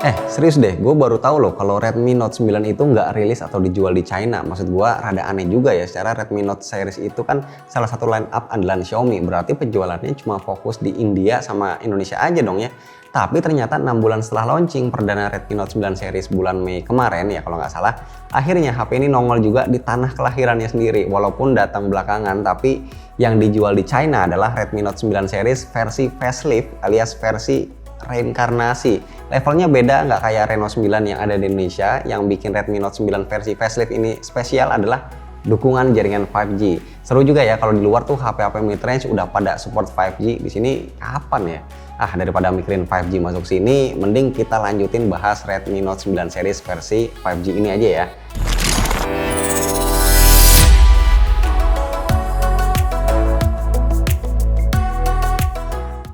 Serius deh, gue baru tahu loh kalau Redmi Note 9 itu nggak rilis atau dijual di China. Maksud gue rada aneh juga ya, secara Redmi Note series itu kan salah satu line up andalan Xiaomi. Berarti penjualannya cuma fokus di India sama Indonesia aja dong ya. Tapi ternyata 6 bulan setelah launching perdana Redmi Note 9 series bulan Mei kemarin ya kalau nggak salah, akhirnya HP ini nongol juga di tanah kelahirannya sendiri. Walaupun datang belakangan, tapi yang dijual di China adalah Redmi Note 9 series versi facelift alias versi reinkarnasi. Levelnya beda, nggak kayak Reno 9 yang ada di Indonesia. Yang bikin Redmi Note 9 versi facelift ini spesial adalah dukungan jaringan 5G. Seru juga ya kalau di luar tuh HP-HP mid-range udah pada support 5G. Di sini kapan ya? Daripada mikirin 5G masuk sini, mending kita lanjutin bahas Redmi Note 9 series versi 5G ini aja ya.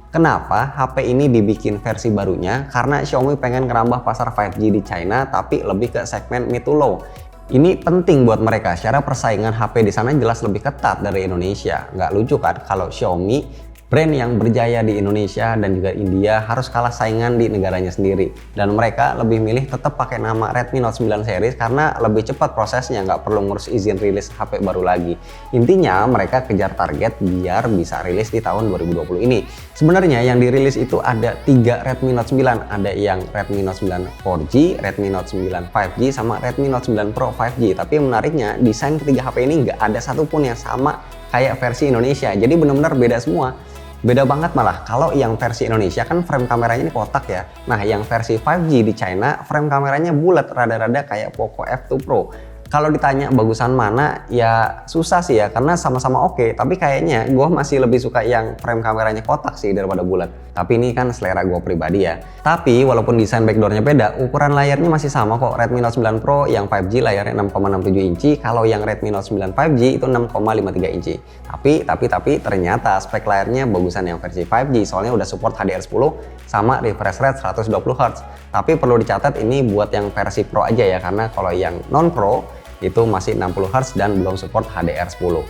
Kenapa HP ini dibikin versi barunya? Karena Xiaomi pengen ngerambah pasar 5G di China tapi lebih ke segmen mid to low. Ini penting buat mereka, secara persaingan HP di sana jelas lebih ketat dari Indonesia. Nggak lucu kan kalau Xiaomi, brand yang berjaya di Indonesia dan juga India, harus kalah saingan di negaranya sendiri. Dan mereka lebih milih tetap pakai nama Redmi Note 9 series karena lebih cepat prosesnya, nggak perlu ngurus izin rilis HP baru lagi. Intinya mereka kejar target biar bisa rilis di tahun 2020 ini. Sebenarnya yang dirilis itu ada 3 Redmi Note 9. Ada yang Redmi Note 9 4G, Redmi Note 9 5G, sama Redmi Note 9 Pro 5G. Tapi menariknya, desain ketiga HP ini nggak ada satupun yang sama kayak versi Indonesia. Jadi benar-benar beda semua. Beda banget malah, kalau yang versi Indonesia kan frame kameranya ini kotak ya. Nah yang versi 5G di China frame kameranya bulat, rada-rada kayak Poco F2 Pro. Kalau ditanya bagusan mana, ya susah sih ya, karena sama-sama oke. Tapi kayaknya gue masih lebih suka yang frame kameranya kotak sih daripada bulat. Tapi ini kan selera gue pribadi ya. Tapi walaupun desain backdoornya beda, ukuran layarnya masih sama kok. Redmi Note 9 Pro yang 5G layarnya 6,67 inci, kalau yang Redmi Note 9 5G itu 6,53 inci. Tapi ternyata spek layarnya bagusan yang versi 5G, soalnya udah support HDR10 sama refresh rate 120 Hz. Tapi perlu dicatat ini buat yang versi Pro aja ya, karena kalau yang non Pro itu masih 60 Hz dan belum support HDR10.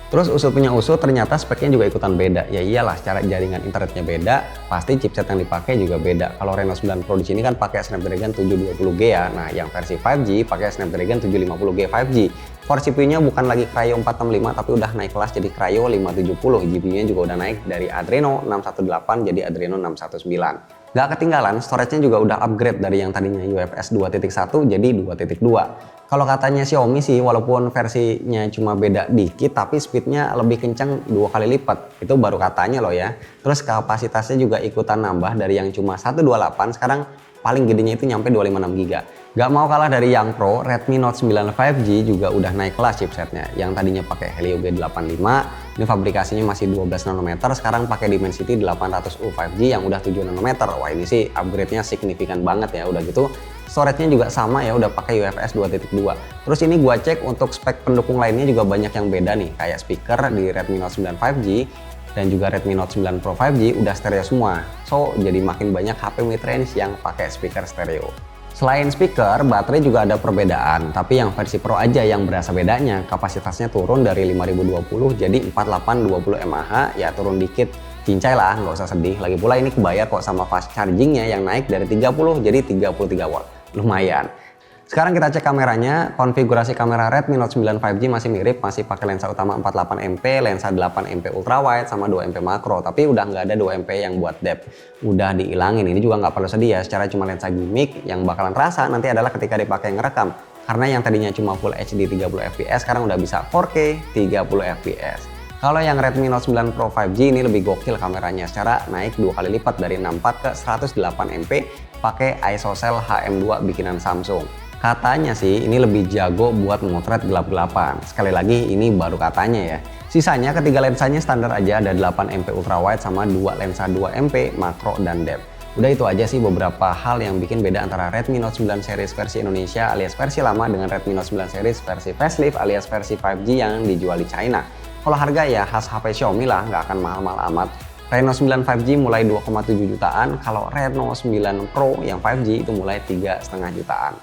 Terus usut punya usut, ternyata speknya juga ikutan beda. Ya iyalah, secara jaringan internetnya beda, pasti chipset yang dipakai juga beda. Kalau Reno 9 Pro di sini kan pakai Snapdragon 720G ya. Nah, yang versi 5G pakai Snapdragon 750G 5G. Core CPU-nya bukan lagi Kryo 465 tapi udah naik kelas jadi Kryo 570. GPU-nya juga udah naik dari Adreno 618 jadi Adreno 619. Gak ketinggalan, storage-nya juga udah upgrade dari yang tadinya UFS 2.1 jadi 2.2. Kalau katanya Xiaomi sih, walaupun versinya cuma beda dikit, tapi speednya lebih kencang 2 kali lipat. Itu baru katanya loh ya. Terus kapasitasnya juga ikutan nambah dari yang cuma 128, sekarang paling gedenya itu nyampe 256 GB. Gak mau kalah dari yang Pro, Redmi Note 9 5G juga udah naik kelas chipsetnya. Yang tadinya pakai Helio G85, ini fabrikasinya masih 12 nanometer, sekarang pakai Dimensity 800U 5G yang udah 7 nanometer. Wah ini sih upgrade-nya signifikan banget ya. Udah gitu storage-nya juga sama ya, udah pakai UFS 2.2. Terus ini gua cek untuk spek pendukung lainnya juga banyak yang beda nih, kayak speaker di Redmi Note 9 5G dan juga Redmi Note 9 Pro 5G udah stereo semua. So, jadi makin banyak HP mid-range yang pakai speaker stereo. Selain speaker, baterai juga ada perbedaan, tapi yang versi Pro aja yang berasa bedanya. Kapasitasnya turun dari 5020 jadi 4820 mAh, ya turun dikit. Cincai lah, nggak usah sedih. Lagi pula ini kebayar kok sama fast chargingnya yang naik dari 30 jadi 33 watt. Lumayan. Sekarang kita cek kameranya. Konfigurasi kamera Redmi Note 9 5G masih mirip, masih pakai lensa utama 48MP, lensa 8MP ultrawide sama 2MP makro, tapi udah nggak ada 2MP yang buat depth. Udah dihilangin. Ini juga nggak perlu sedih ya, secara cuma lensa gimmick. Yang bakalan terasa nanti adalah ketika dipakai ngerekam. Karena yang tadinya cuma Full HD 30fps sekarang udah bisa 4K 30fps. Kalau yang Redmi Note 9 Pro 5G ini lebih gokil kameranya, secara naik 2 kali lipat dari 64 ke 108MP pakai ISOCELL HM2 bikinan Samsung. Katanya sih ini lebih jago buat memotret gelap-gelapan. Sekali lagi ini baru katanya ya. Sisanya ketiga lensanya standar aja, ada 8MP ultrawide sama 2 lensa 2MP makro dan depth. Udah itu aja sih beberapa hal yang bikin beda antara Redmi Note 9 series versi Indonesia alias versi lama dengan Redmi Note 9 series versi facelift alias versi 5G yang dijual di China. Kalau harga ya khas HP Xiaomi lah, nggak akan mahal-mahal amat. Reno 9 5G mulai 2,7 jutaan, kalau Reno 9 Pro yang 5G itu mulai 3,5 jutaan.